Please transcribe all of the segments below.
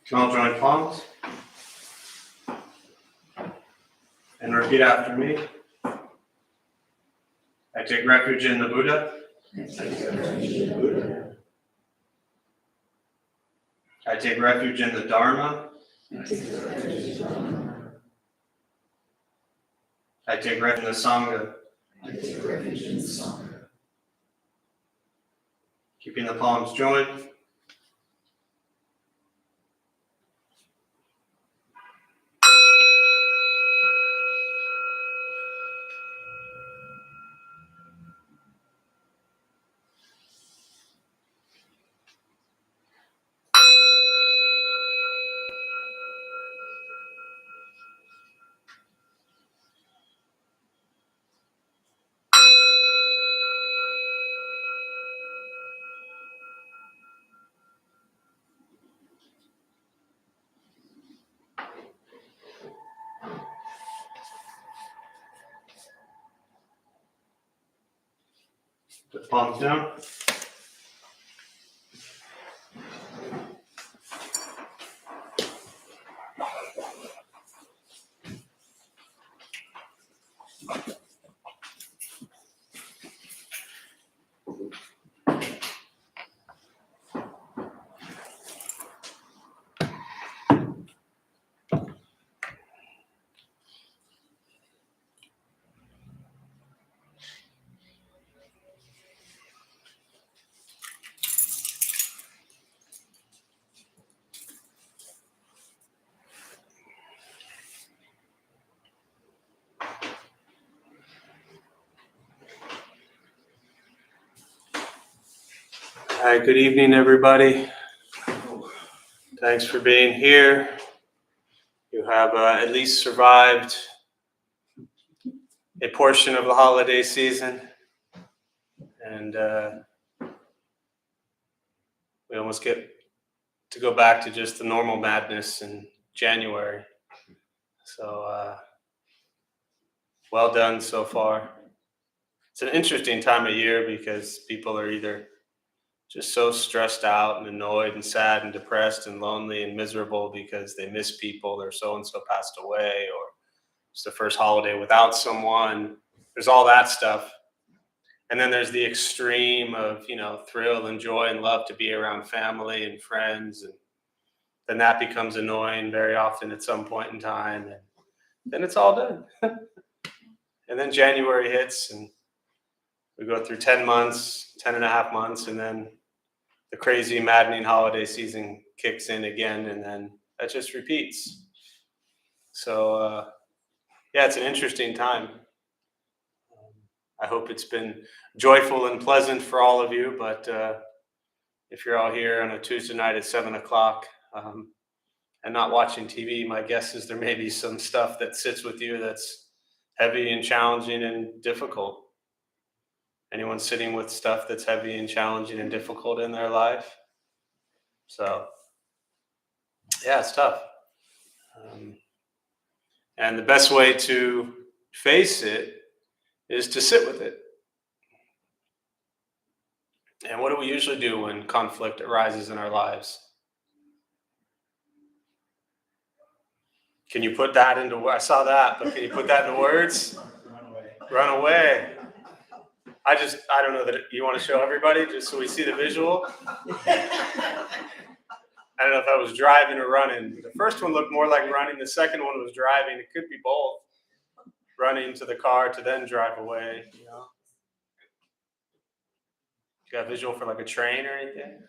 Small joint palms. And repeat after me. I take refuge in the Buddha. I take refuge in the Dharma. I take refuge in the Sangha. Keeping the palms joined. Put the palms down. All right, good evening, everybody. Thanks for being here. You have at least survived a portion of the holiday season, and we almost get to go back to just the normal madness in January. So well done so far. It's an interesting time of year because people are either just so stressed out and annoyed and sad and depressed and lonely and miserable because they miss people or so-and-so passed away, or it's the first holiday without someone. There's all that stuff. And then there's the extreme of, thrill and joy and love to be around family and friends. And then that becomes annoying very often at some point in time. And then it's all done. And then January hits and we go through 10 and a half months, and then the crazy, maddening holiday season kicks in again, and then that just repeats. So, it's an interesting time. I hope it's been joyful and pleasant for all of you, but if you're all here on a Tuesday night at 7 o'clock and not watching TV, my guess is there may be some stuff that sits with you that's heavy and challenging and difficult. Anyone sitting with stuff that's heavy and challenging and difficult in their life? So, it's tough. And the best way to face it is to sit with it. And what do we usually do when conflict arises in our lives? Can you put that into, I saw that, but can you put that into words? Run away. I don't know that you want to show everybody just so we see the visual. I don't know if I was driving or running. The first one looked more like running. The second one was driving. It could be both. Running to the car to then drive away. You got a visual for like a train or anything?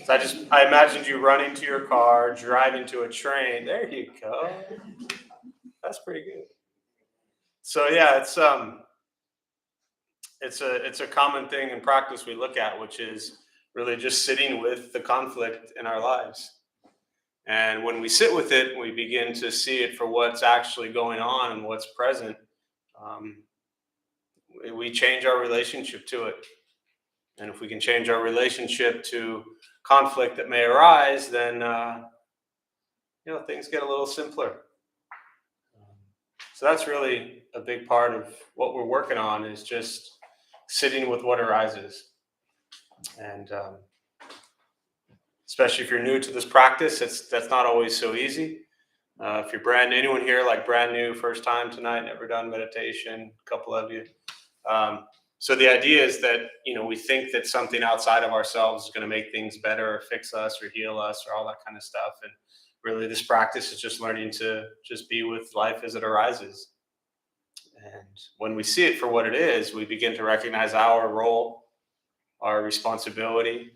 So I imagined you running to your car, driving to a train. There you go. That's pretty good. So it's a common thing in practice we look at, which is really just sitting with the conflict in our lives. And when we sit with it, we begin to see it for what's actually going on and what's present. We change our relationship to it. And if we can change our relationship to conflict that may arise, then things get a little simpler. So that's really a big part of what we're working on, is just sitting with what arises. And especially if you're new to this practice. That's not always so easy. If you're anyone here like brand new, first time tonight, never done meditation, a couple of you. So the idea is that, we think that something outside of ourselves is going to make things better or fix us or heal us or all that kind of stuff. And really this practice is just learning to just be with life as it arises. And when we see it for what it is, we begin to recognize our role, our responsibility,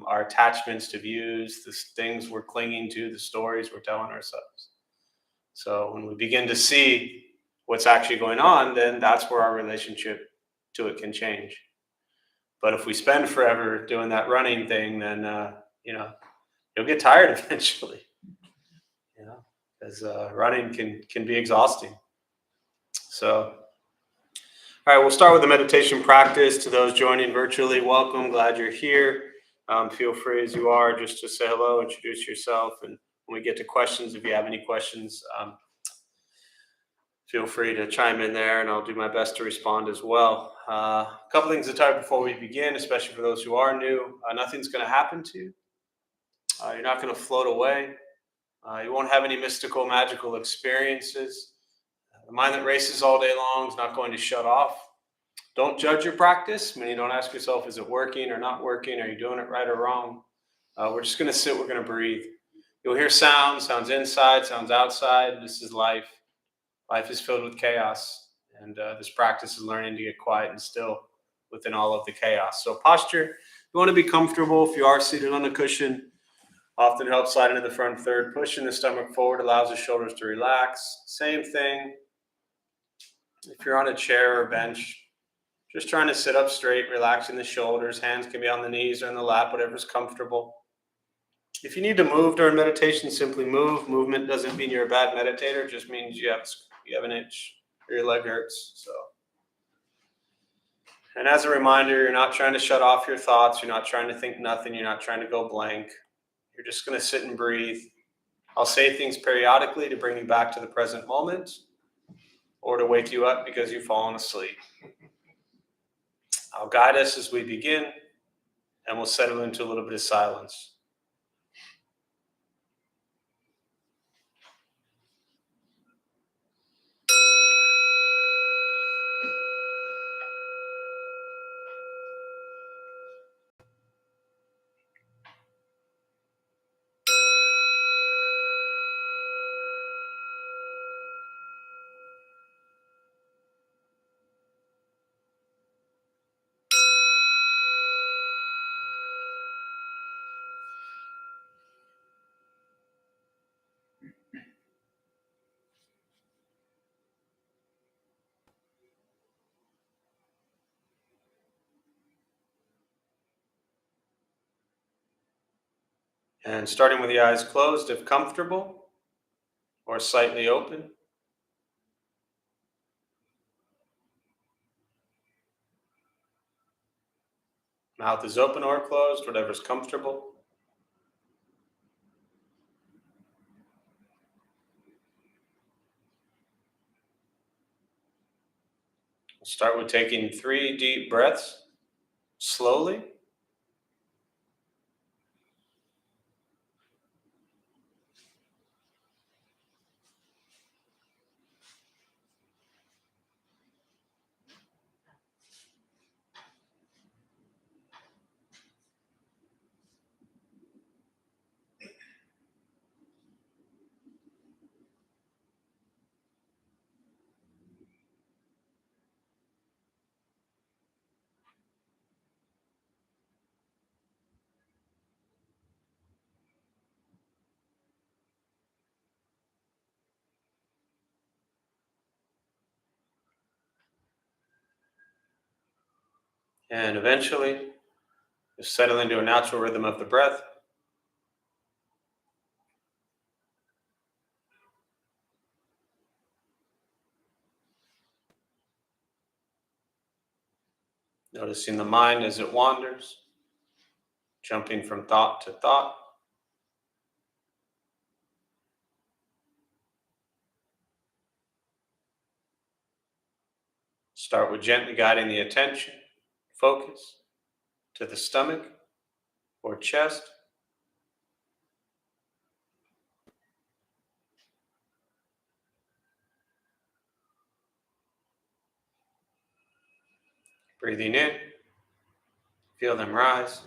our attachments to views, the things we're clinging to, the stories we're telling ourselves. So when we begin to see what's actually going on, then that's where our relationship to it can change. But if we spend forever doing that running thing, then you'll get tired eventually. Because running can be exhausting. So, all right, we'll start with the meditation practice. To those joining virtually, welcome. Glad you're here. Feel free as you are just to say hello, introduce yourself, and when we get to questions, if you have any questions, feel free to chime in there, and I'll do my best to respond as well. A couple things to talk before we begin, especially for those who are new. Nothing's going to happen to you. You're not going to float away. You won't have any mystical, magical experiences. The mind that races all day long is not going to shut off. Don't judge your practice. You don't ask yourself, is it working or not working? Are you doing it right or wrong? We're just going to sit. We're going to breathe. You'll hear sounds inside, sounds outside. This is life. Life is filled with chaos. And this practice is learning to get quiet and still within all of the chaos. So posture, you want to be comfortable. If you are seated on a cushion, often helps slide into the front third. Pushing the stomach forward allows the shoulders to relax. Same thing if you're on a chair or bench. Just trying to sit up straight, relaxing the shoulders. Hands can be on the knees or in the lap, whatever's comfortable. If you need to move during meditation, simply move. Movement doesn't mean you're a bad meditator. It just means you have an itch or your leg hurts. So, and as a reminder, you're not trying to shut off your thoughts. You're not trying to think nothing. You're not trying to go blank. You're just going to sit and breathe. I'll say things periodically to bring you back to the present moment or to wake you up because you've fallen asleep. I'll guide us as we begin, and we'll settle into a little bit of silence. And starting with the eyes closed, if comfortable, or slightly open. Mouth is open or closed, whatever's comfortable. We'll start with taking 3 deep breaths, slowly. And eventually, just settle into a natural rhythm of the breath. Noticing the mind as it wanders, jumping from thought to thought. Start with gently guiding the attention, focus, to the stomach or chest. Breathing in, feel them rise.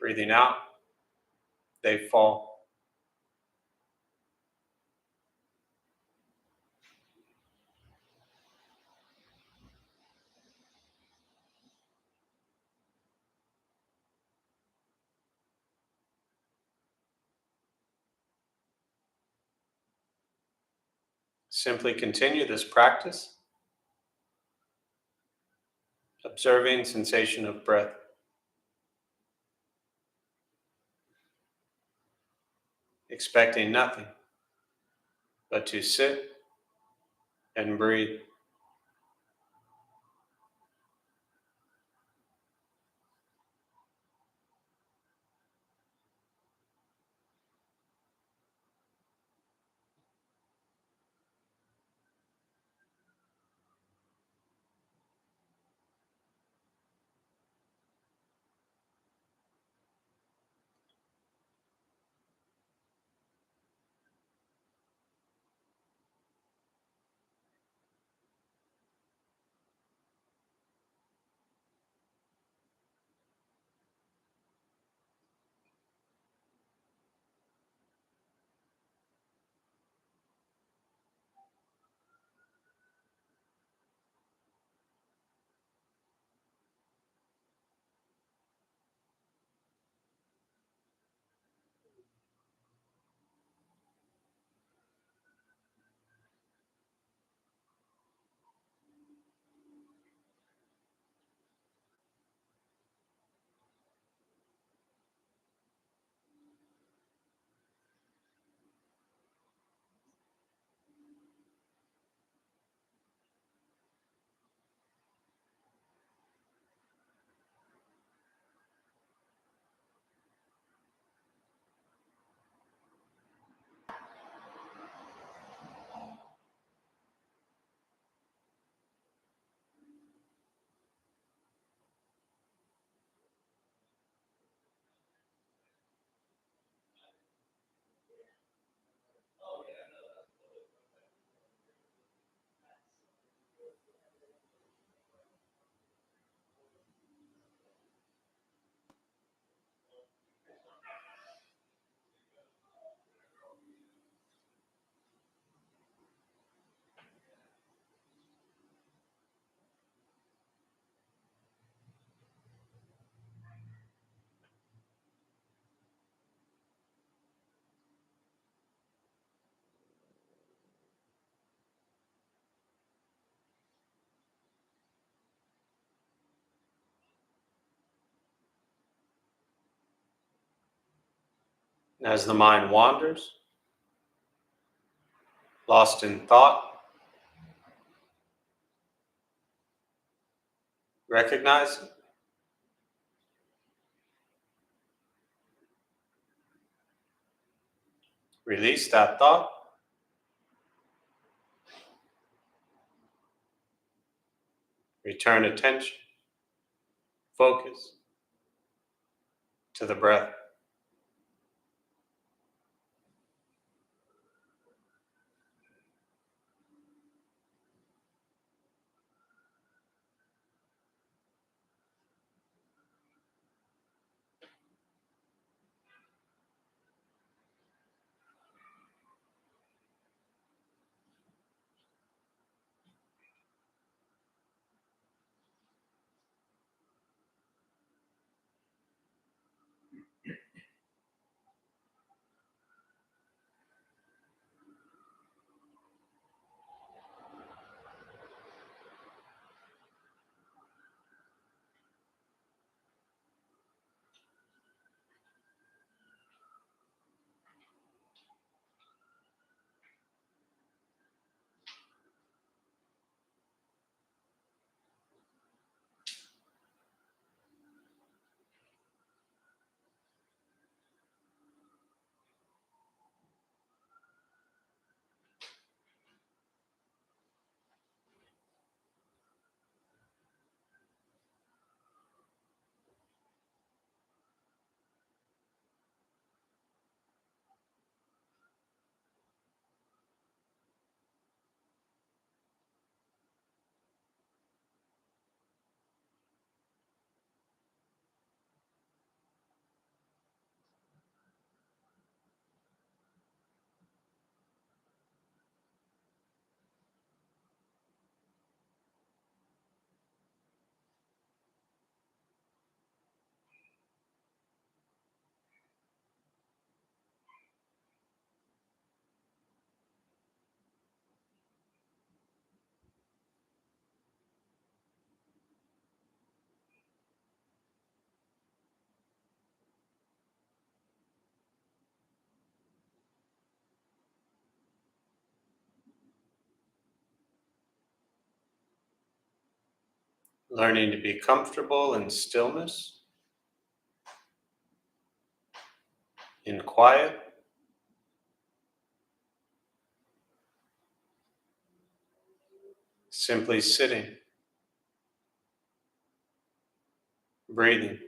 Breathing out, they fall. Simply continue this practice, observing sensation of breath, expecting nothing but to sit and breathe. And as the mind wanders, lost in thought, recognize it, release that thought, return attention, focus to the breath. learning to be comfortable in stillness, in quiet, simply sitting, breathing.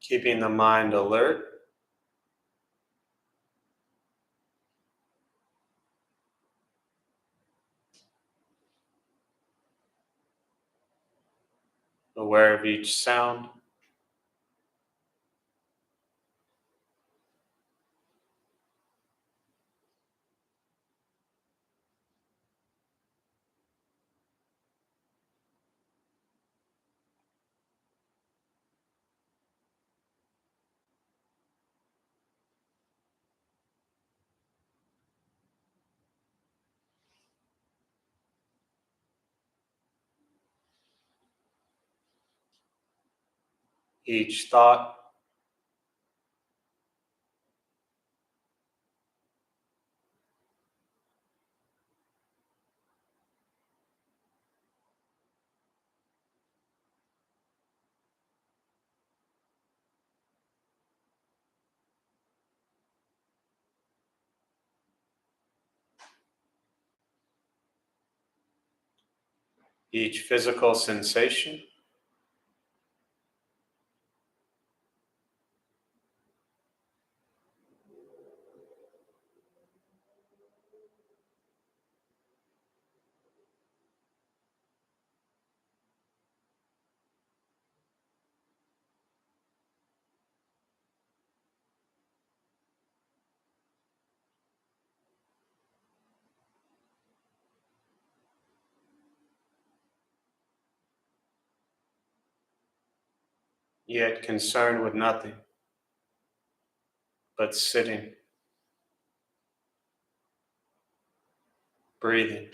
Keeping the mind alert, aware of each sound, each thought, each physical sensation, yet concerned with nothing but sitting, breathing.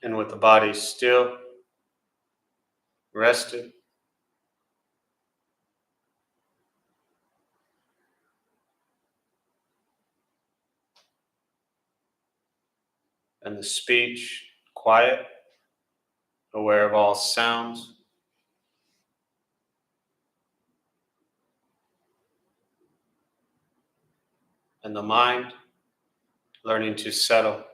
And with the body still, rested, and the speech quiet, aware of all sounds, and the mind learning to settle.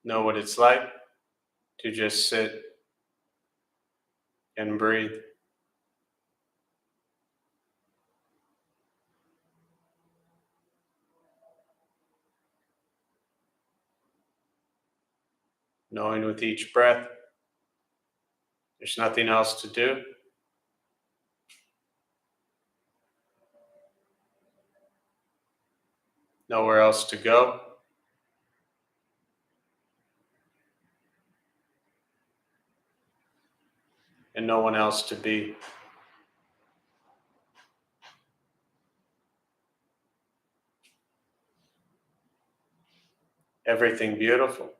Know what it's like to just sit and breathe. Knowing with each breath, there's nothing else to do. Nowhere else to go. And no one else to be. Everything beautiful,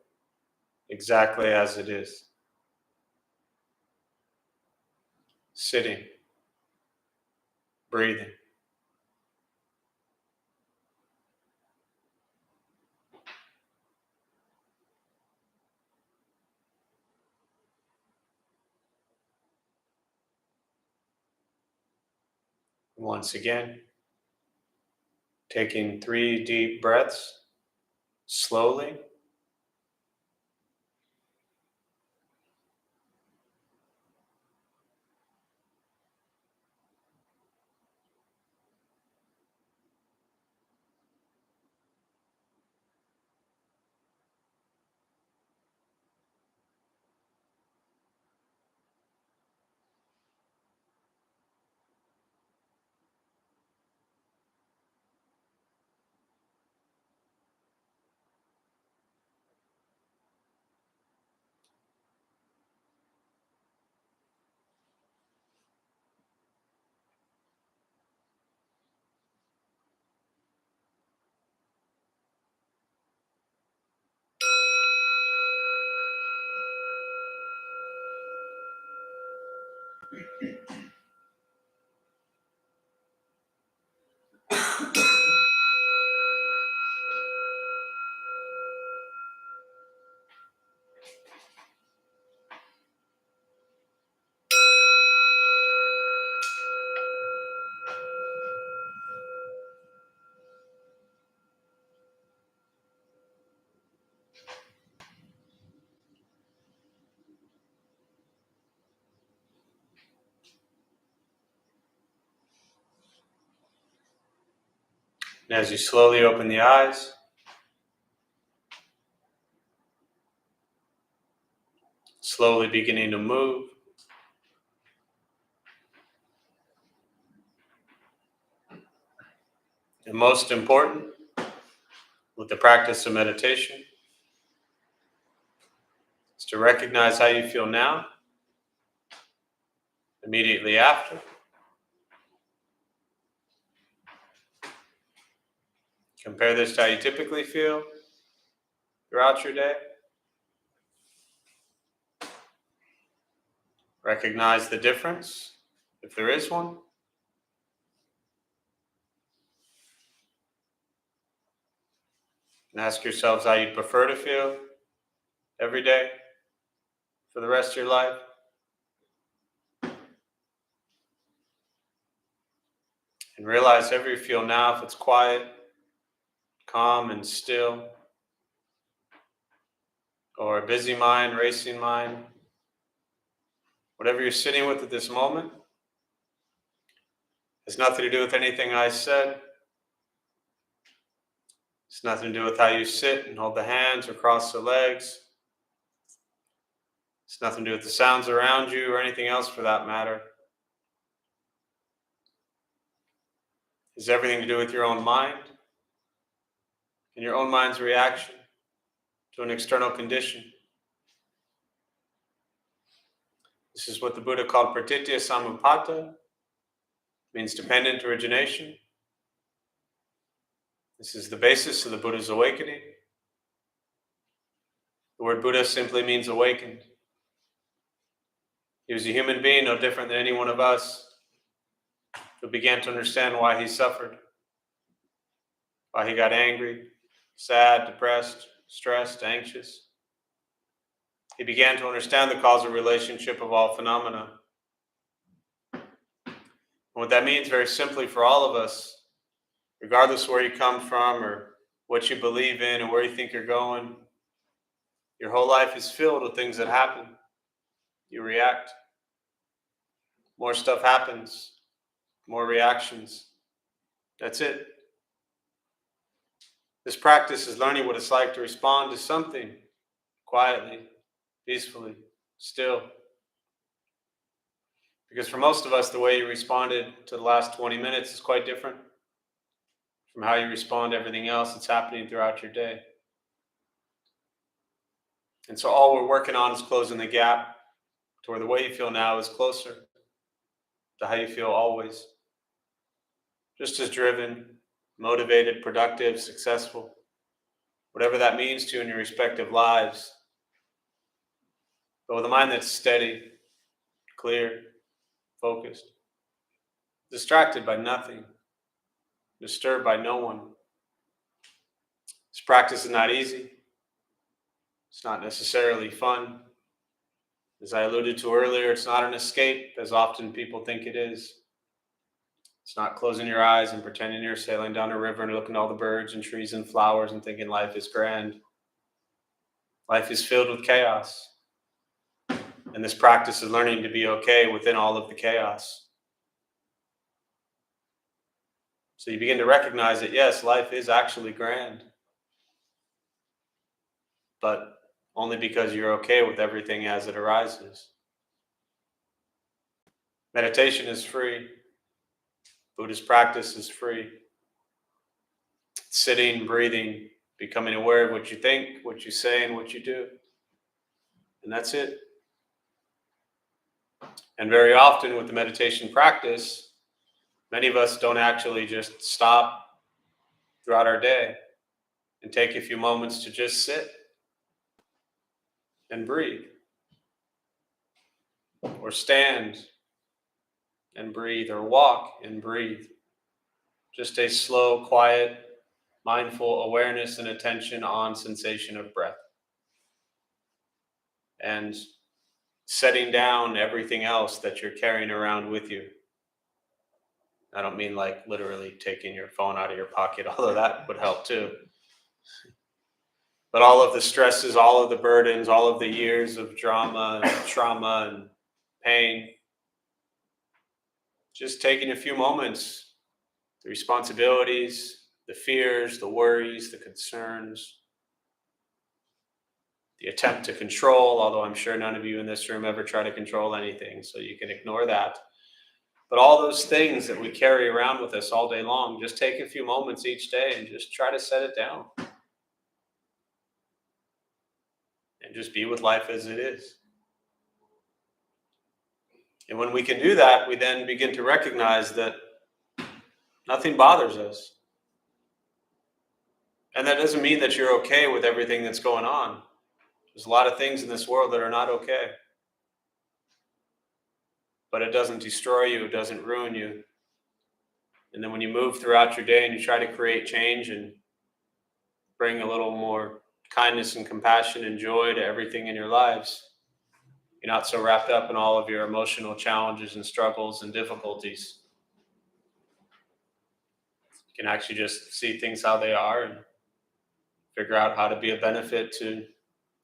exactly as it is. Sitting, breathing. Once again, taking 3 deep breaths slowly. And as you slowly open the eyes, slowly beginning to move, and most important, with the practice of meditation, is to recognize how you feel now, immediately after. Compare this to how you typically feel throughout your day. Recognize the difference, if there is one. And ask yourselves how you'd prefer to feel every day for the rest of your life. And realize however you feel now, if it's quiet, calm and still, or a busy mind, racing mind, whatever you're sitting with at this moment, has nothing to do with anything I said. It's nothing to do with how you sit and hold the hands or cross the legs. It's nothing to do with the sounds around you or anything else for that matter. It's everything to do with your own mind and your own mind's reaction to an external condition. This is what the Buddha called pratitya samuppada, means dependent origination. This is the basis of the Buddha's awakening. The word Buddha simply means awakened. He was a human being, no different than any one of us, who began to understand why he suffered, why he got angry, sad, depressed, stressed, anxious. He began to understand the causal relationship of all phenomena. And what that means very simply for all of us, regardless where you come from or what you believe in or where you think you're going, your whole life is filled with things that happen. You react. More stuff happens. More reactions. That's it. This practice is learning what it's like to respond to something quietly, peacefully, still. Because for most of us, the way you responded to the last 20 minutes is quite different from how you respond to everything else that's happening throughout your day. And so all we're working on is closing the gap to where the way you feel now is closer to how you feel always. Just as driven, motivated, productive, successful, whatever that means to you in your respective lives. But with a mind that's steady, clear, focused, distracted by nothing, disturbed by no one. This practice is not easy. It's not necessarily fun. As I alluded to earlier, it's not an escape, as often people think it is. It's not closing your eyes and pretending you're sailing down a river and looking at all the birds and trees and flowers and thinking life is grand. Life is filled with chaos. And this practice is learning to be okay within all of the chaos. So you begin to recognize that, yes, life is actually grand. But only because you're okay with everything as it arises. Meditation is free. Buddhist practice is free. Sitting, breathing, becoming aware of what you think, what you say, and what you do. And that's it. And very often with the meditation practice, many of us don't actually just stop throughout our day and take a few moments to just sit and breathe, or stand and breathe, or walk and breathe. Just a slow, quiet, mindful awareness and attention on sensation of breath. And setting down everything else that you're carrying around with you. I don't mean like literally taking your phone out of your pocket, although that would help too. But all of the stresses, all of the burdens, all of the years of drama and trauma and pain, just taking a few moments, the responsibilities, the fears, the worries, the concerns, the attempt to control, although I'm sure none of you in this room ever try to control anything, so you can ignore that. But all those things that we carry around with us all day long, just take a few moments each day and just try to set it down. And just be with life as it is. And when we can do that, we then begin to recognize that nothing bothers us. And that doesn't mean that you're okay with everything that's going on. There's a lot of things in this world that are not okay. But it doesn't destroy you, it doesn't ruin you. And then when you move throughout your day and you try to create change and bring a little more kindness and compassion and joy to everything in your lives, you're not so wrapped up in all of your emotional challenges and struggles and difficulties. You can actually just see things how they are and figure out how to be a benefit to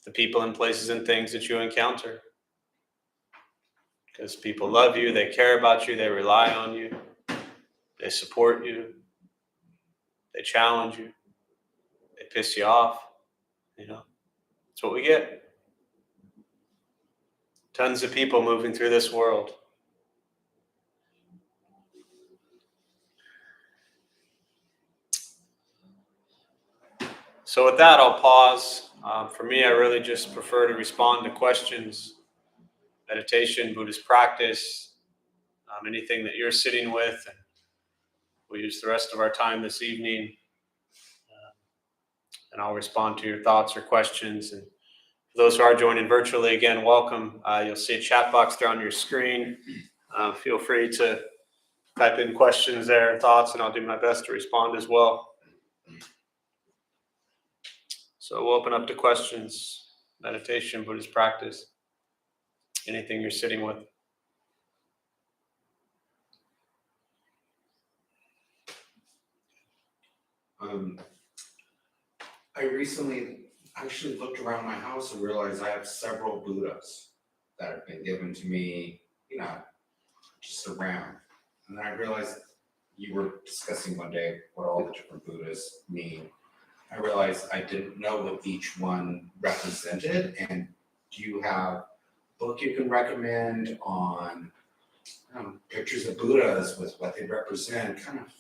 the people and places and things that you encounter. Because people love you, they care about you, they rely on you, they support you, they challenge you, they piss you off. That's what we get. Tons of people moving through this world. So with that, I'll pause. For me, I really just prefer to respond to questions, meditation, Buddhist practice, anything that you're sitting with. And we'll use the rest of our time this evening and I'll respond to your thoughts or questions. And for those who are joining virtually, again, welcome. You'll see a chat box there on your screen. Feel free to type in questions there, thoughts, and I'll do my best to respond as well. So we'll open up to questions, meditation, Buddhist practice, anything you're sitting with. I recently actually looked around my house and realized I have several Buddhas that have been given to me, just around. And then I realized you were discussing one day what all the different Buddhas mean. I realized I didn't know what each one represented. And do you have a book you can recommend on pictures of Buddhas with what they represent, kind of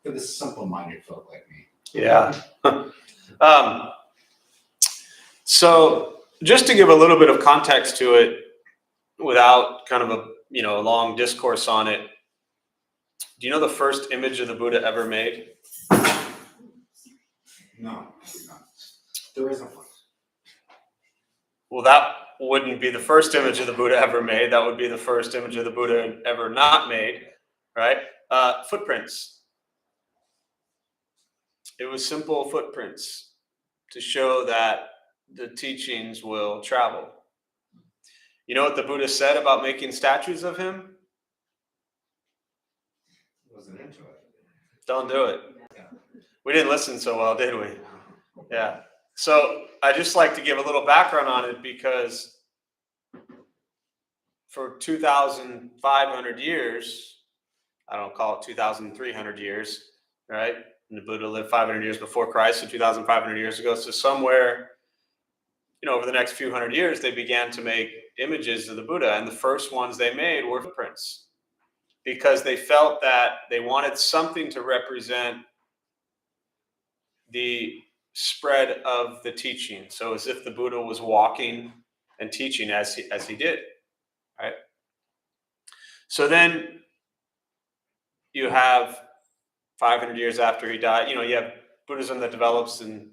for the simple-minded folk like me? Yeah. So just to give a little bit of context to it, without kind of a long discourse on it, do you know the first image of the Buddha ever made? No, there isn't one. Well, that wouldn't be the first image of the Buddha ever made. That would be the first image of the Buddha ever not made, right? Footprints. It was simple footprints to show that the teachings will travel. You know what the Buddha said about making statues of him? Wasn't into it. Don't do it. Yeah. We didn't listen so well, did we? Yeah. So I just like to give a little background on it because for 2,500 years, I don't call it 2,300 years, right? And the Buddha lived 500 years before Christ, so 2,500 years ago. So somewhere, over the next few hundred years, they began to make images of the Buddha. And the first ones they made were footprints because they felt that they wanted something to represent the spread of the teaching. So as if the Buddha was walking and teaching as he did, right? So then you have 500 years after he died, you have Buddhism that develops in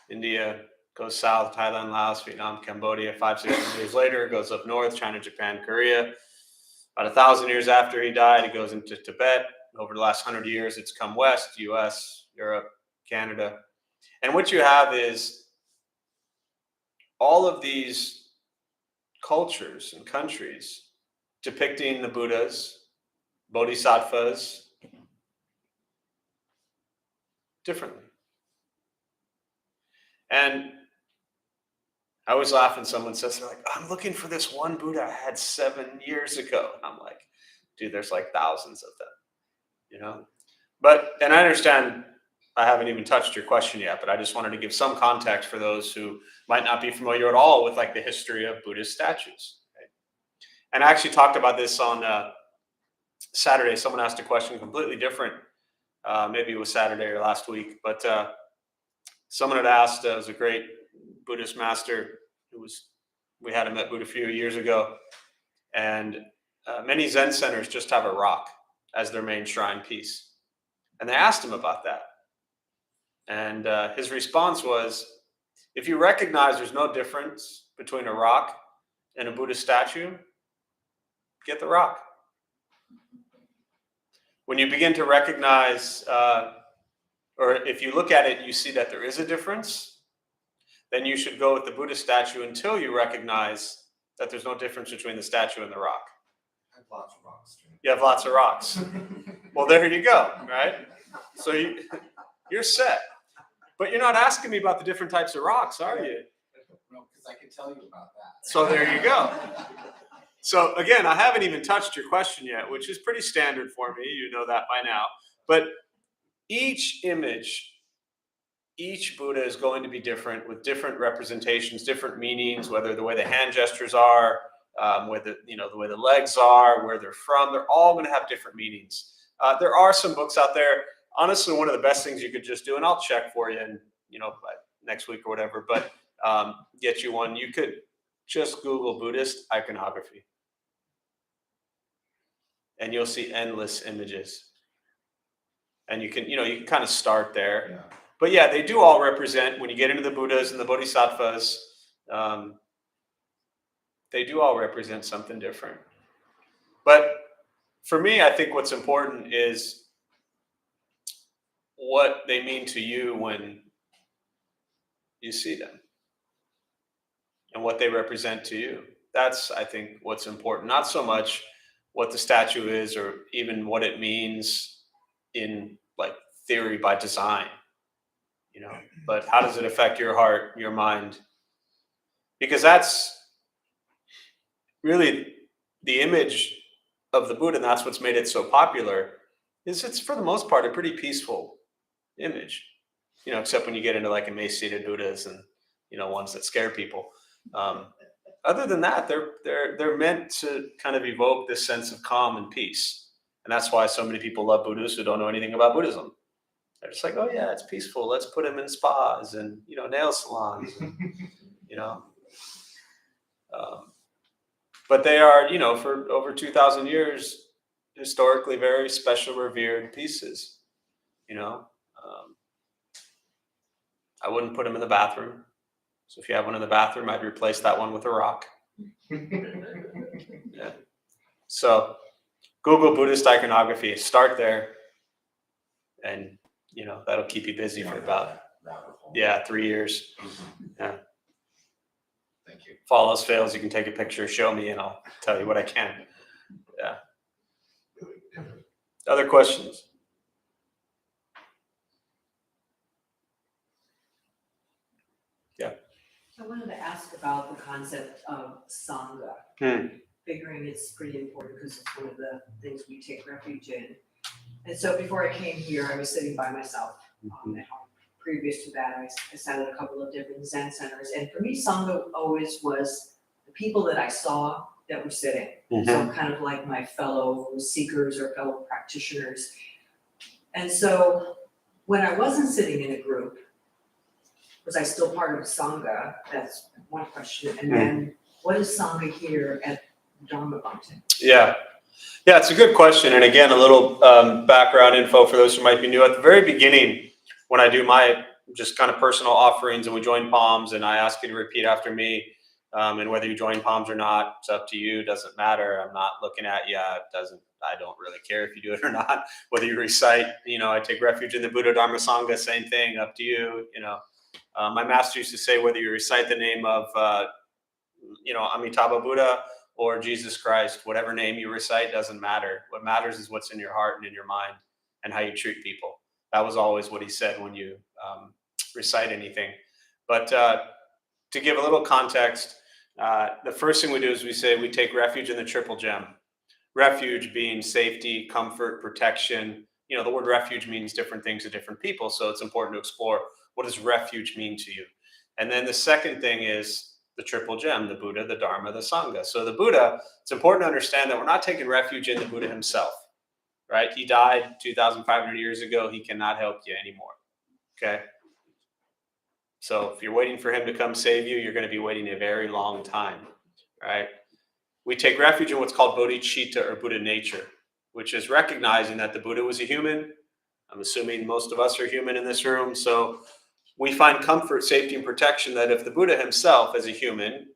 India, goes south, Thailand, Laos, Vietnam, Cambodia. 500-600 years later, it goes up north, China, Japan, Korea. About 1,000 years after he died, it goes into Tibet. Over the last 100 years, it's come west, US, Europe, Canada. And what you have is all of these cultures and countries depicting the Buddhas, bodhisattvas, differently. And I always laugh when someone says, they're like, I'm looking for this one Buddha I had 7 years ago. And I'm like, dude, there's like thousands of them, and I understand I haven't even touched your question yet, but I just wanted to give some context for those who might not be familiar at all with like the history of Buddhist statues. Okay? And I actually talked about this on Saturday. Someone asked a question completely different. Maybe it was Saturday or last week, but someone had asked, it was a great Buddhist master we had him at Buddha a few years ago. And many Zen centers just have a rock as their main shrine piece. And they asked him about that. And his response was, if you recognize there's no difference between a rock and a Buddha statue, get the rock. When you begin to recognize, or if you look at it, you see that there is a difference, then you should go with the Buddha statue until you recognize that there's no difference between the statue and the rock. I have lots of rocks, too. You have lots of rocks. Well, there you go, right? So you're set. But you're not asking me about the different types of rocks, are you? No, because I can tell you about that. So there you go. So again, I haven't even touched your question yet, which is pretty standard for me. You know that by now. But each image, each Buddha is going to be different with different representations, different meanings, whether the way the hand gestures are, whether the way the legs are, where they're from. They're all going to have different meanings. There are some books out there. Honestly, one of the best things you could just do, and I'll check for you, and by next week or whatever, but get you one. You could just Google Buddhist iconography, and you'll see endless images. And you can kind of start there. Yeah. But yeah, they do all represent, when you get into the Buddhas and the Bodhisattvas, they do all represent something different. But for me, I think what's important is what they mean to you when you see them and what they represent to you. That's, I think, what's important. Not so much what the statue is or even what it means in like theory by design, but how does it affect your heart, your mind? Because that's really the image of the Buddha, and that's what's made it so popular, is it's for the most part a pretty peaceful image, except when you get into like emaciated Buddhas and ones that scare people. Other than that, they're meant to kind of evoke this sense of calm and peace, and that's why so many people love Buddhists who don't know anything about Buddhism. They're just like, oh yeah, it's peaceful. Let's put him in spas and nail salons, and, but they are, for over 2,000 years, historically very special, revered pieces. I wouldn't put them in the bathroom. So if you have one in the bathroom, I'd replace that one with a rock. Yeah. So Google Buddhist iconography. Start there, and that'll keep you busy for about 3 years. Yeah. Thank you. If all else fails, you can take a picture, show me, and I'll tell you what I can. Yeah. Other questions? Yeah. I wanted to ask about the concept of Sangha, figuring it's pretty important because it's one of the things we take refuge in. And so before I came here, I was sitting by myself at home. Previous to that, I sat at a couple of different Zen centers. And for me, Sangha always was the people that I saw that were sitting. So kind of like my fellow seekers or fellow practitioners. And so when I wasn't sitting in a group, was I still part of a Sangha? That's one question. And then what is Sangha here at Dharma Bhakti? Yeah, it's a good question. And again, a little background info for those who might be new. At the very beginning, when I do my just kind of personal offerings and we join palms, and I ask you to repeat after me, and whether you join palms or not, it's up to you. Doesn't matter. I'm not looking at you. I don't really care if you do it or not. Whether you recite, I take refuge in the Buddha, Dharma, Sangha, same thing, up to you. My master used to say, whether you recite the name of, Amitabha Buddha or Jesus Christ, whatever name you recite doesn't matter. What matters is what's in your heart and in your mind and how you treat people. That was always what he said when you recite anything. But to give a little context, the first thing we do is we take refuge in the triple gem. Refuge being safety, comfort, protection. The word refuge means different things to different people, so it's important to explore what does refuge mean to you. And then the second thing is the triple gem, the Buddha, the Dharma, the Sangha. So the Buddha, it's important to understand that we're not taking refuge in the Buddha himself, right? He died 2,500 years ago. He cannot help you anymore, okay? So if you're waiting for him to come save you, you're going to be waiting a very long time, right? We take refuge in what's called bodhicitta or Buddha nature, which is recognizing that the Buddha was a human. I'm assuming most of us are human in this room. So we find comfort, safety, and protection that if the Buddha himself as a human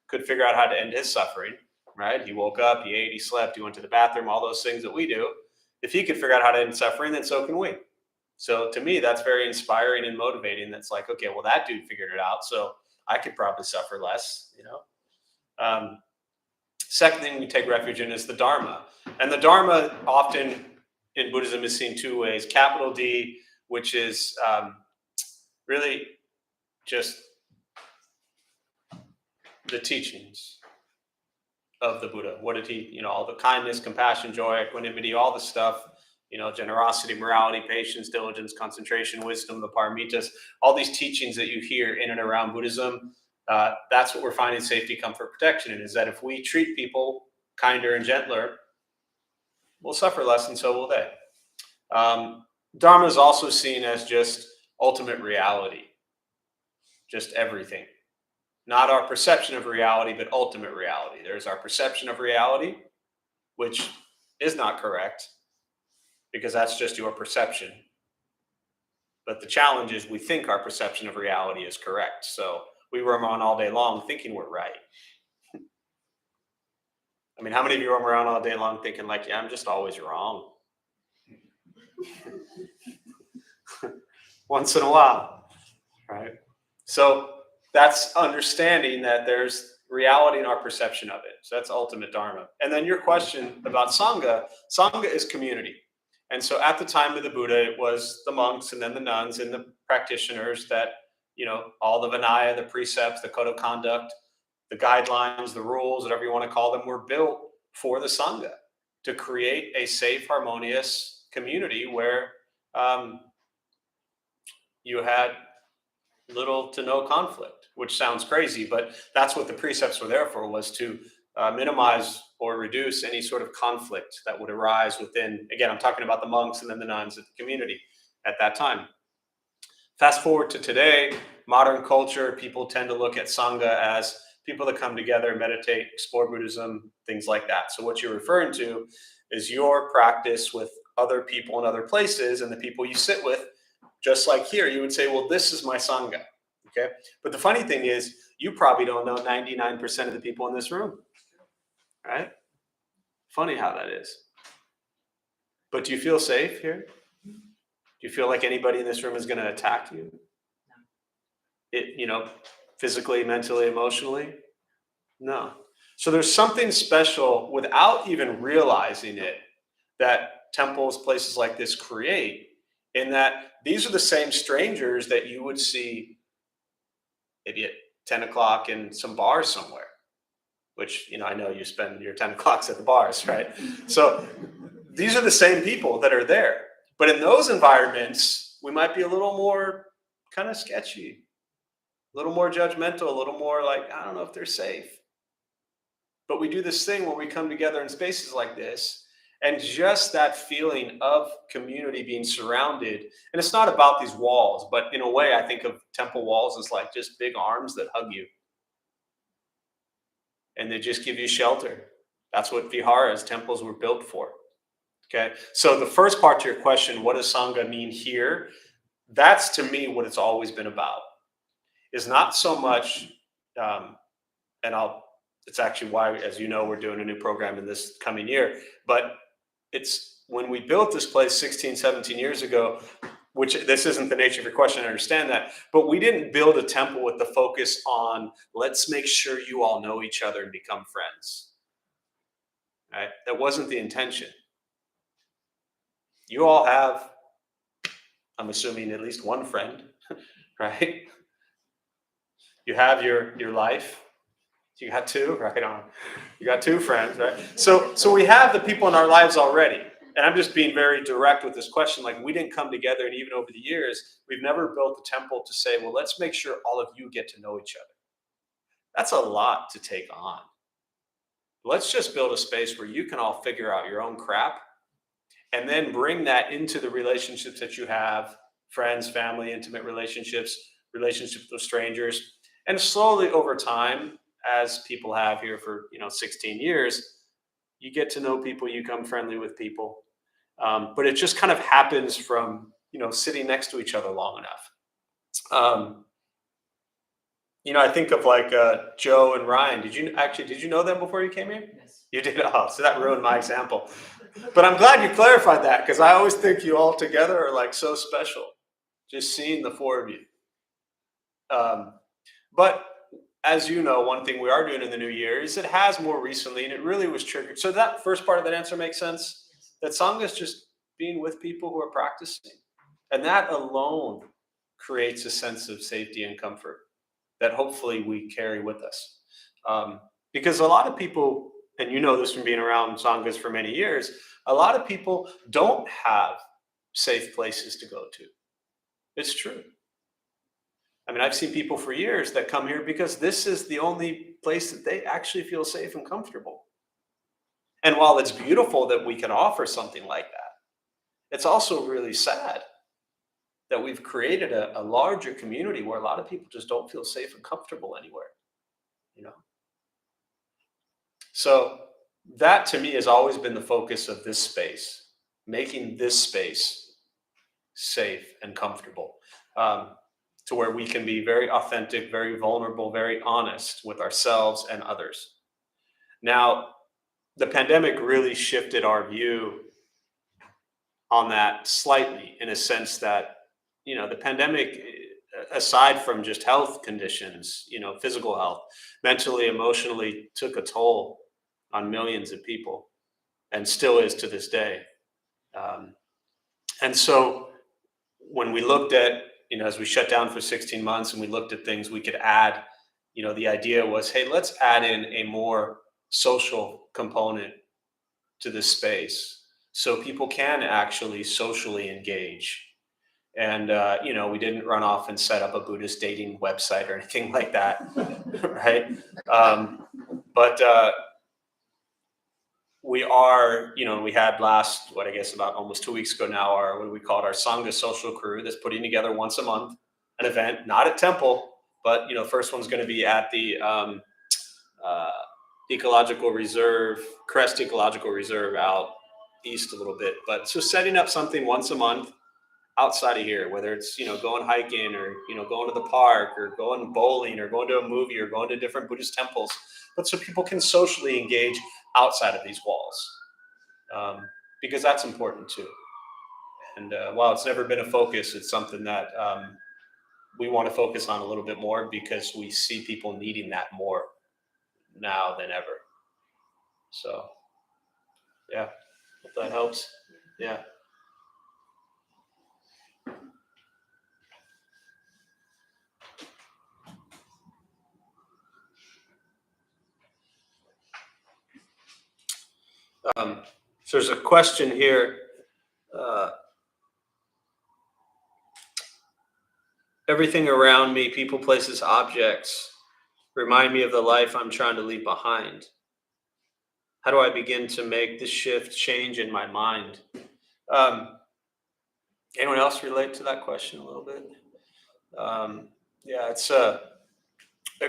could figure out how to end his suffering, right? He woke up, he ate, he slept, he went to the bathroom, all those things that we do. If he could figure out how to end suffering, then so can we. So to me, that's very inspiring and motivating. That's like, okay, well, that dude figured it out, so I could probably suffer less, Second thing we take refuge in is the Dharma. And the Dharma often in Buddhism is seen two ways. Capital D, which is really just the teachings of the Buddha. What did he, all the kindness, compassion, joy, equanimity, all the stuff, generosity, morality, patience, diligence, concentration, wisdom, the paramitas, all these teachings that you hear in and around Buddhism. That's what we're finding safety, comfort, protection in, is that if we treat people kinder and gentler, we'll suffer less and so will they. Dharma is also seen as just ultimate reality, just everything. Not our perception of reality, but ultimate reality. There's our perception of reality, which is not correct, because that's just your perception. But the challenge is we think our perception of reality is correct. So we roam around all day long thinking we're right. I mean, how many of you roam around all day long thinking like, yeah, I'm just always wrong? Once in a while, right? So that's understanding that there's reality in our perception of it. So that's ultimate dharma. And then your question about Sangha. Sangha is community. And so at the time of the Buddha, it was the monks and then the nuns and the practitioners that, all the Vinaya, the precepts, the code of conduct, the guidelines, the rules, whatever you want to call them, were built for the Sangha to create a safe, harmonious community where you had little to no conflict, which sounds crazy, but that's what the precepts were there for, was to minimize or reduce any sort of conflict that would arise within, again, I'm talking about the monks and then the nuns of the community at that time. Fast forward to today, modern culture, people tend to look at Sangha as people that come together, meditate, explore Buddhism, things like that. So what you're referring to is your practice with other people in other places and the people you sit with. Just like here, you would say, well, this is my Sangha, okay? But the funny thing is, you probably don't know 99% of the people in this room, right? Funny how that is. But do you feel safe here? Do you feel like anybody in this room is going to attack you? Physically, mentally, emotionally? No. So there's something special without even realizing it that temples, places like this create, in that these are the same strangers that you would see maybe at 10 o'clock in some bars somewhere, which, I know you spend your 10 o'clocks at the bars, right? So these are the same people that are there. But in those environments, we might be a little more kind of sketchy, a little more judgmental, a little more like, I don't know if they're safe. But we do this thing where we come together in spaces like this, and just that feeling of community, being surrounded. And it's not about these walls, but in a way, I think of temple walls as like just big arms that hug you. And they just give you shelter. That's what viharas, temples, were built for. Okay. So the first part to your question, what does Sangha mean here? That's to me what it's always been about. Is not so much, it's actually why, as you know, we're doing a new program in this coming year, but it's when we built this place 16, 17 years ago, which this isn't the nature of your question, I understand that, but we didn't build a temple with the focus on, let's make sure you all know each other and become friends. Right? That wasn't the intention. You all have, I'm assuming, at least one friend, right? You have your life. You got two, right on. You got two friends, right? So we have the people in our lives already. And I'm just being very direct with this question. Like, we didn't come together, and even over the years, we've never built a temple to say, well, let's make sure all of you get to know each other. That's a lot to take on. Let's just build a space where you can all figure out your own crap and then bring that into the relationships that you have, friends, family, intimate relationships with strangers. And slowly over time, as people have here for 16 years, you get to know people, you become friendly with people. But it just kind of happens from sitting next to each other long enough. I think of like Joe and Ryan. Did you know them before you came here? Yes. You did. Oh, so that ruined my example. But I'm glad you clarified that, because I always think you all together are like so special. Just seeing the four of you. But as you know, one thing we are doing in the new year is it has more recently, and it really was triggered. So that first part of that answer makes sense. That Sangha is just being with people who are practicing. And that alone creates a sense of safety and comfort that hopefully we carry with us. Because a lot of people, and you know this from being around Sanghas for many years, a lot of people don't have safe places to go to. It's true. I mean, I've seen people for years that come here because this is the only place that they actually feel safe and comfortable. And while it's beautiful that we can offer something like that, it's also really sad that we've created a larger community where a lot of people just don't feel safe and comfortable anywhere, So that to me has always been the focus of this space, making this space safe and comfortable, to where we can be very authentic, very vulnerable, very honest with ourselves and others. Now, the pandemic really shifted our view on that slightly, in a sense that, the pandemic, aside from just health conditions, physical health, mentally, emotionally, took a toll on millions of people, and still is to this day. Um, and so when we looked at, as we shut down for 16 months and we looked at things we could add, the idea was, hey, let's add in a more social component to this space so people can actually socially engage. And, we didn't run off and set up a Buddhist dating website or anything like that, right? But we are, we had last, what I guess about almost 2 weeks ago now, our, what we called our Sangha social crew that's putting together once a month an event, not at Temple, but, first one's going to be at the ecological reserve, Crest Ecological Reserve out east a little bit. But so setting up something once a month outside of here, whether it's, going hiking or, going to the park or going bowling or going to a movie or going to different Buddhist temples, but so people can socially engage outside of these walls, because that's important too. And while it's never been a focus, it's something that we want to focus on a little bit more, because we see people needing that more now than ever. So, yeah, hope that helps. Yeah. So there's a question here. Everything around me, people, places, objects, remind me of the life I'm trying to leave behind. How do I begin to make this shift change in my mind? Anyone else relate to that question a little bit? Yeah, it's a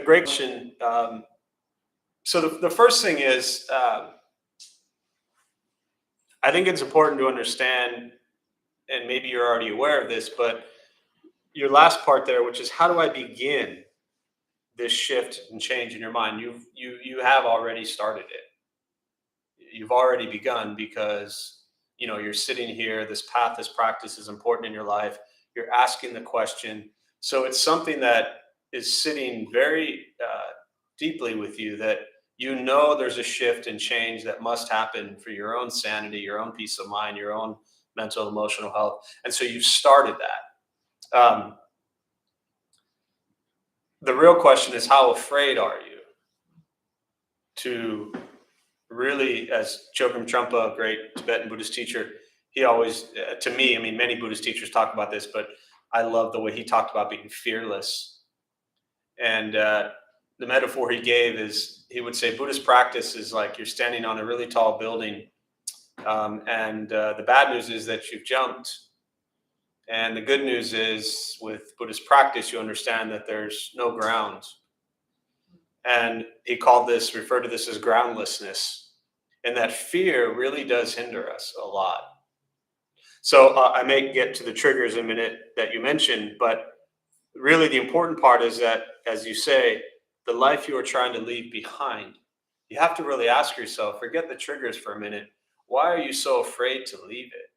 great question. So the first thing is, I think it's important to understand, and maybe you're already aware of this, but your last part there, which is how do I begin this shift and change in your mind? You have already started it. You've already begun, because you're sitting here. This path, this practice is important in your life. You're asking the question, so it's something that is sitting very deeply with you, that there's a shift and change that must happen for your own sanity, your own peace of mind, your own mental, emotional health. And so you've started that. The real question is, how afraid are you to really, as Chogyam Trungpa, a great Tibetan Buddhist teacher, he always, to me, I mean, many Buddhist teachers talk about this, but I love the way he talked about being fearless. And the metaphor he gave is, he would say, Buddhist practice is like you're standing on a really tall building, and the bad news is that you've jumped. And the good news is, with Buddhist practice, you understand that there's no ground. And he referred to this as groundlessness. And that fear really does hinder us a lot. So I may get to the triggers in a minute that you mentioned, but really the important part is that, as you say, the life you are trying to leave behind, you have to really ask yourself, forget the triggers for a minute. Why are you so afraid to leave it?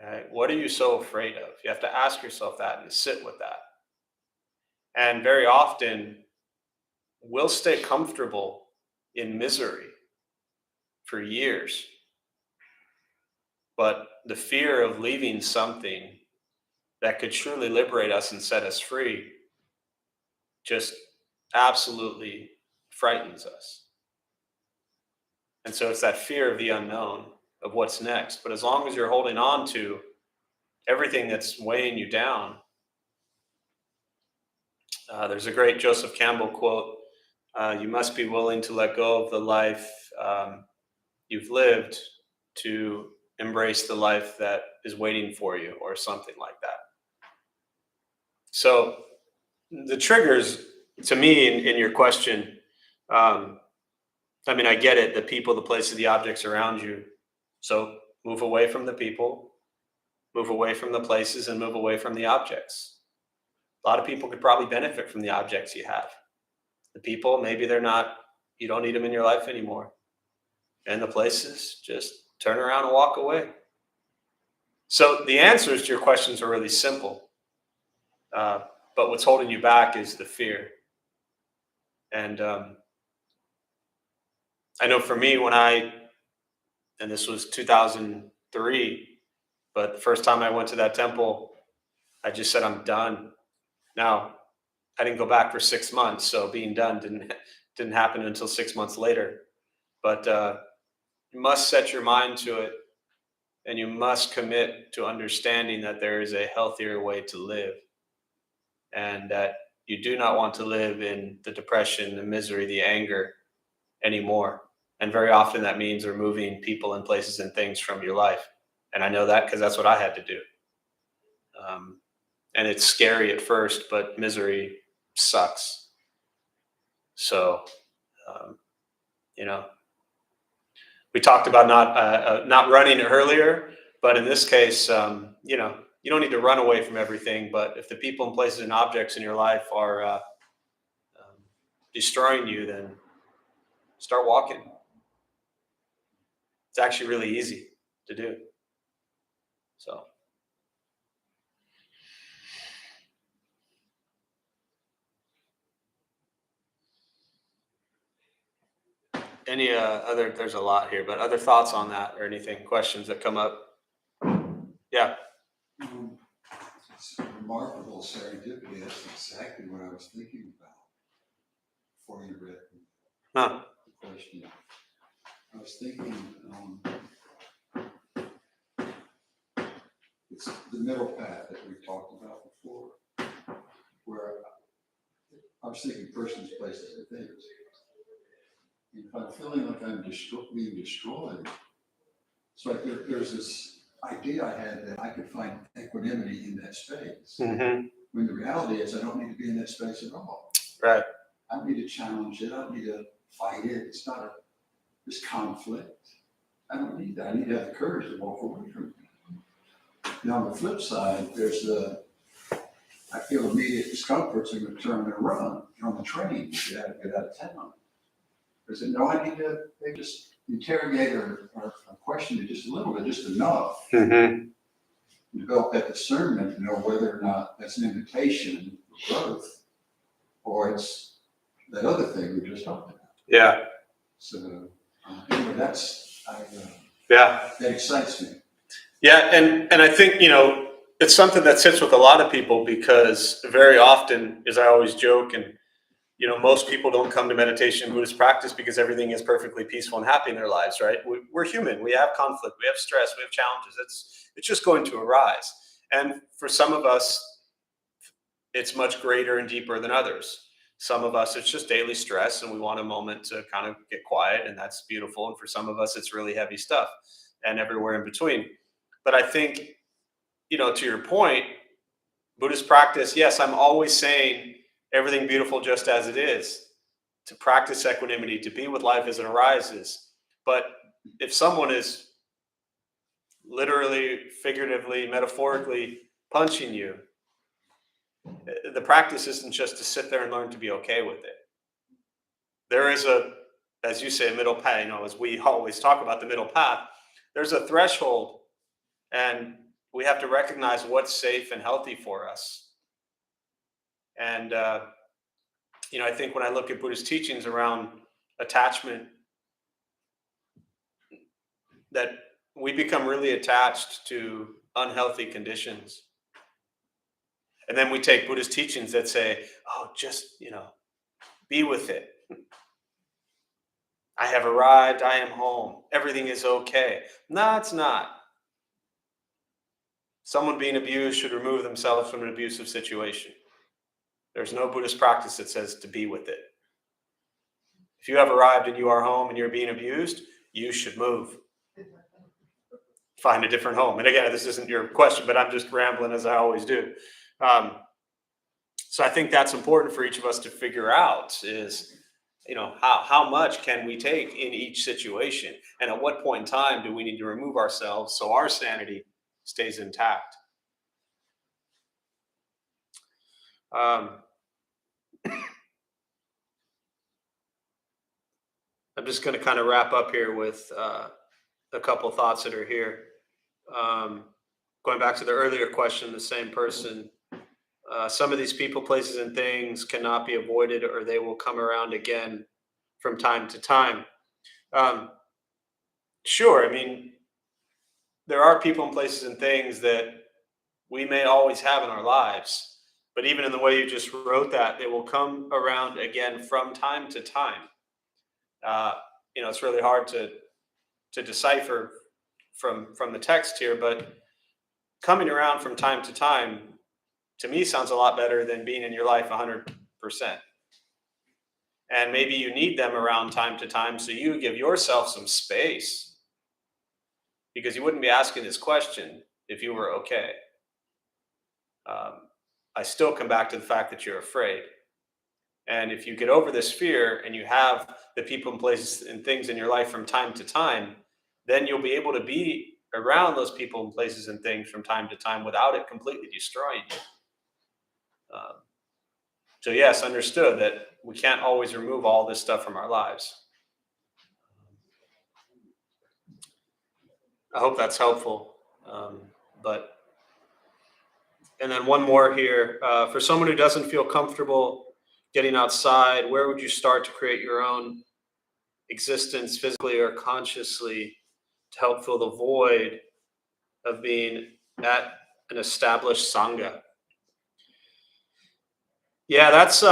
Okay? What are you so afraid of? You have to ask yourself that and sit with that. And very often, we'll stay comfortable in misery for years. But the fear of leaving something that could truly liberate us and set us free just absolutely frightens us. And so it's that fear of the unknown, of what's next. But as long as you're holding on to everything that's weighing you down, there's a great Joseph Campbell quote, you must be willing to let go of the life you've lived to embrace the life that is waiting for you, or something like that. So the triggers, to me, in your question, I get it, the people, the places, the objects around you. So move away from the people, Move away from the places and move away from the objects. A lot of people could probably benefit from the objects you have. The people, maybe they're not, you don't need them in your life anymore. And the places, just turn around and walk away. So the answers to your questions are really simple. But what's holding you back is the fear. And I know for me, and this was 2003, but the first time I went to that temple, I just said, I'm done. Now, I didn't go back for 6 months, so being done didn't happen until 6 months later. But you must set your mind to it, and you must commit to understanding that there is a healthier way to live, and that you do not want to live in the depression, the misery, the anger anymore. And very often that means removing people and places and things from your life. And I know that because that's what I had to do. And it's scary at first, but misery sucks. So, we talked about not running earlier, but in this case, you don't need to run away from everything. But if the people and places and objects in your life are destroying you, then start walking. It's actually really easy to do. So. Any there's a lot here, but other thoughts on that or anything, questions that come up? Yeah. It's remarkable serendipity. That's exactly what I was thinking about before you read the question. I was thinking it's the middle path that we talked about before, where I was thinking persons, places, and things. And if I'm feeling like I'm being destroyed, it's like there's this idea I had that I could find equanimity in that space. Mm-hmm. When the reality is I don't need to be in that space at all. Right. I don't need to challenge it. I don't need to fight it. It's not this conflict. I don't need that. I need to have the courage to walk away from it. Now on the flip side, I feel immediate discomfort, so I'm going to turn and run. You're on the train, get out of town. Is it no? I need to maybe just interrogate or question it just a little bit, just enough. Mm-hmm. Develop that discernment to know whether or not that's an invitation for growth, or it's that other thing we just talked about. Yeah. So anyway, that excites me. Yeah, and I think it's something that sits with a lot of people, because very often, as I always joke, and most people don't come to meditation Buddhist practice because everything is perfectly peaceful and happy in their lives, right? We're human. We have conflict. We have stress. We have challenges. It's just going to arise. And for some of us, it's much greater and deeper than others. Some of us, it's just daily stress, and we want a moment to kind of get quiet, and that's beautiful. And for some of us, it's really heavy stuff, and everywhere in between. But I think, to your point, Buddhist practice, yes, I'm always saying everything beautiful just as it is, to practice equanimity, to be with life as it arises. But if someone is literally, figuratively, metaphorically punching you, the practice isn't just to sit there and learn to be okay with it. There is as you say, a middle path, as we always talk about the middle path, there's a threshold, and we have to recognize what's safe and healthy for us. And, I think when I look at Buddhist teachings around attachment, that we become really attached to unhealthy conditions. And then we take Buddhist teachings that say, oh, just, be with it. I have arrived. I am home. Everything is okay. No, it's not. Someone being abused should remove themselves from an abusive situation. There's no Buddhist practice that says to be with it. If you have arrived and you are home and you're being abused, you should move. Find a different home. And again, this isn't your question, but I'm just rambling as I always do. So I think that's important for each of us to figure out is, how much can we take in each situation? And at what point in time do we need to remove ourselves so our sanity stays intact. I'm just going to kind of wrap up here with a couple thoughts that are here. Going back to the earlier question, the same person. Some of these people, places, and things cannot be avoided, or they will come around again from time to time. Sure, I mean, there are people and places and things that we may always have in our lives, but even in the way you just wrote that, they will come around again from time to time. Uh, it's really hard to decipher from the text here, but coming around from time to time, to me, sounds a lot better than being in your life 100%. And maybe you need them around time to time, so you give yourself some space, because you wouldn't be asking this question if you were okay. I still come back to the fact that you're afraid. And if you get over this fear and you have the people and places and things in your life from time to time, then you'll be able to be around those people and places and things from time to time without it completely destroying you. So yes, understood that we can't always remove all this stuff from our lives. I hope that's helpful. And then one more here. For someone who doesn't feel comfortable getting outside, where would you start to create your own existence physically or consciously to help fill the void of being at an established sangha? Yeah, that's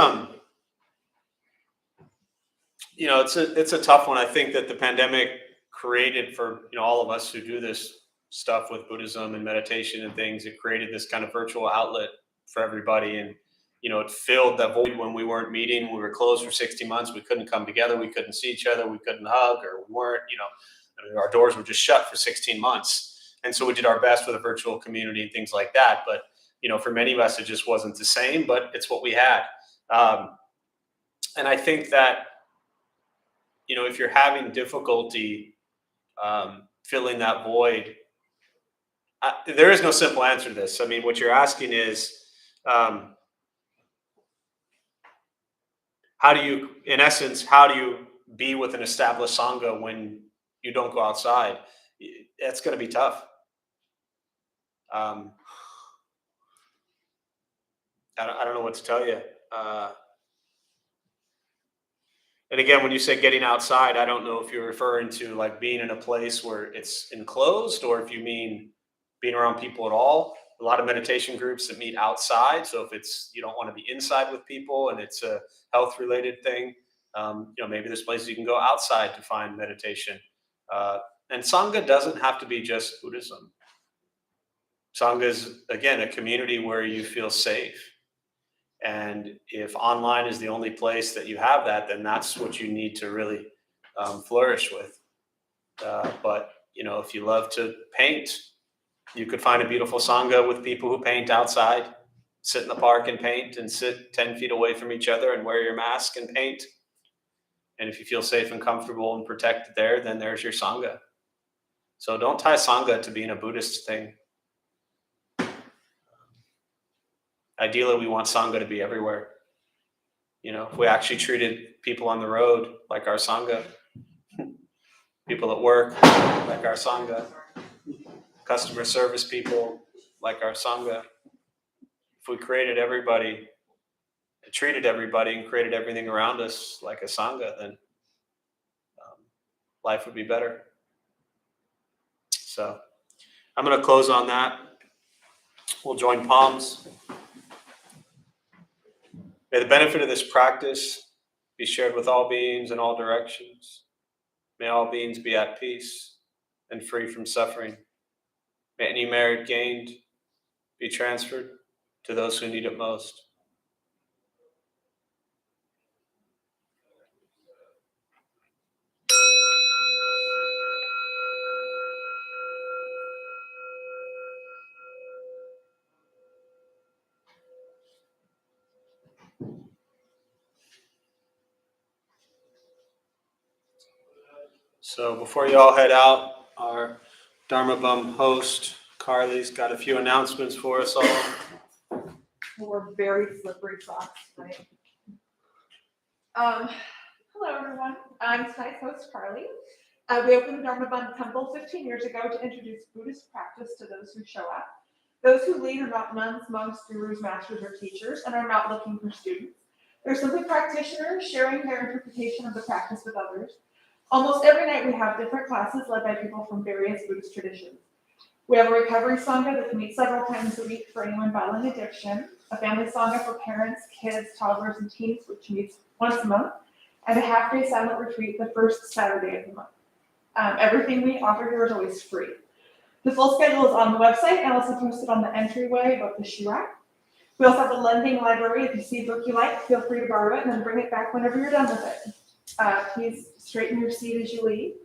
it's a tough one. I think that the pandemic created for all of us who do this stuff with Buddhism and meditation and things, it created this kind of virtual outlet for everybody, and it filled that void when we weren't meeting. We were closed for 60 months. We couldn't come together. We couldn't see each other. We couldn't hug, or we weren't. Our doors were just shut for 16 months, and so we did our best with a virtual community and things like that. But for many of us, it just wasn't the same. But it's what we had, and I think that if you're having difficulty filling that void, there is no simple answer to this. I mean, what you're asking is, how do you, in essence, how do you be with an established sangha when you don't go outside? It's going to be tough. I don't know what to tell you. And again, when you say getting outside, I don't know if you're referring to like being in a place where it's enclosed, or if you mean being around people at all. A lot of meditation groups that meet outside. So if it's, you don't want to be inside with people and it's a health related thing, maybe there's places you can go outside to find meditation. And Sangha doesn't have to be just Buddhism. Sangha is, again, a community where you feel safe. And if online is the only place that you have that, then that's what you need to really flourish with. But if you love to paint, you could find a beautiful sangha with people who paint outside, sit in the park and paint, and sit 10 feet away from each other and wear your mask and paint. And if you feel safe and comfortable and protected there, then there's your sangha. So don't tie sangha to being a Buddhist thing. Ideally, we want sangha to be everywhere. If we actually treated people on the road like our sangha, people at work like our sangha, customer service people like our sangha, if we created everybody, treated everybody, and created everything around us like a sangha, then life would be better. So I'm going to close on that. We'll join palms. May the benefit of this practice be shared with all beings in all directions. May all beings be at peace and free from suffering. May any merit gained be transferred to those who need it most. So before you all head out, our Dharma Bum host, Carly's got a few announcements for us all. We're very slippery socks tonight. Hello everyone, I'm tonight's host Carly. We opened the Dharma Bund Temple 15 years ago to introduce Buddhist practice to those who show up. Those who lead are not nuns, monks, gurus, masters, or teachers, and are not looking for students. They're simply practitioners sharing their interpretation of the practice with others. Almost every night we have different classes led by people from various Buddhist traditions. We have a recovery sangha that can meet several times a week for anyone battling addiction, a family sangha for parents, kids, toddlers, and teens, which meets once a month, and a half-day silent retreat the first Saturday of the month. Everything we offer here is always free. The full schedule is on the website and also posted on the entryway above the shoe rack. We also have a lending library. If you see a book you like, feel free to borrow it and then bring it back whenever you're done with it. Please straighten your seat as you leave.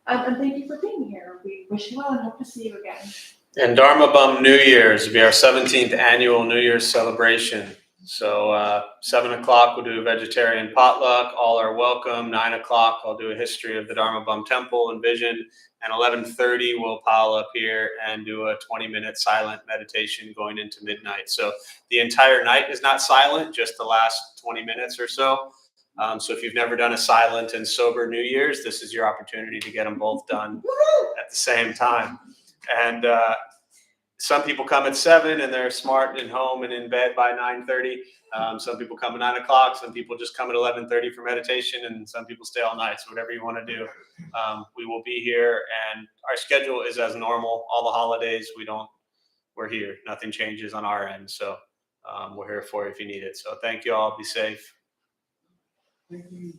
And thank you for being here. We wish you well and hope to see you again. And Dharma Bum New Year's will be our 17th annual New Year's celebration. So 7 o'clock we'll do a vegetarian potluck. All are welcome. 9 o'clock I'll do a history of the Dharma Bum Temple and vision. And 11:30 we'll pile up here and do a 20-minute silent meditation going into midnight. So the entire night is not silent, just the last 20 minutes or so. So if you've never done a silent and sober New Year's, this is your opportunity to get them both done at the same time. And some people come at 7 and they're smart and home and in bed by 9:30. Some people come at 9 o'clock. Some people just come at 11:30 for meditation, and some people stay all night. So whatever you want to do, we will be here. And our schedule is as normal. All the holidays, we're here. Nothing changes on our end. So we're here for you if you need it. So thank you all. Be safe. Thank you.